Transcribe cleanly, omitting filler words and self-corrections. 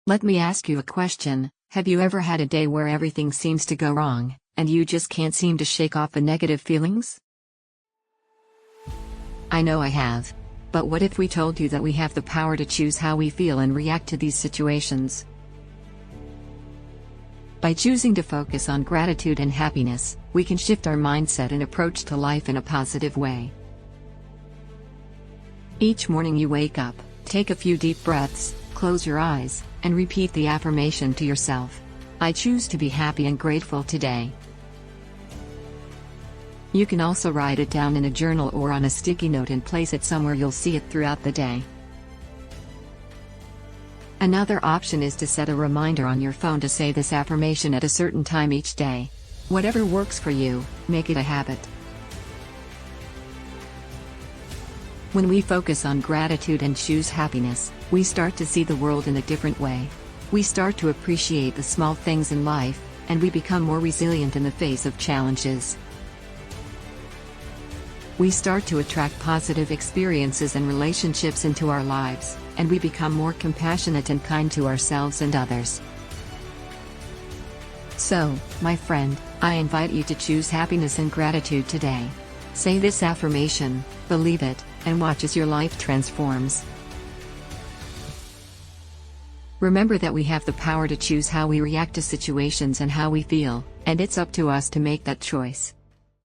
Let me ask you a question. Have you ever had a day where everything seems to go wrong, and you just can't seem to shake off the negative feelings? I know I have. But what if we told you that we have the power to choose how we feel and react to these situations? By choosing to focus on gratitude and happiness, we can shift our mindset and approach to life in a positive way. Each morning you wake up, take a few deep breaths, close your eyes, and repeat the affirmation to yourself. I choose to be happy and grateful today. You can also write it down in a journal or on a sticky note and place it somewhere you'll see it throughout the day. Another option is to set a reminder on your phone to say this affirmation at a certain time each day. Whatever works for you, make it a habit. When we focus on gratitude and choose happiness, we start to see the world in a different way. We start to appreciate the small things in life, and we become more resilient in the face of challenges. We start to attract positive experiences and relationships into our lives, and we become more compassionate and kind to ourselves and others. So, my friend, I invite you to choose happiness and gratitude today. Say this affirmation, believe it, and watch as your life transforms. Remember that we have the power to choose how we react to situations and how we feel, and it's up to us to make that choice.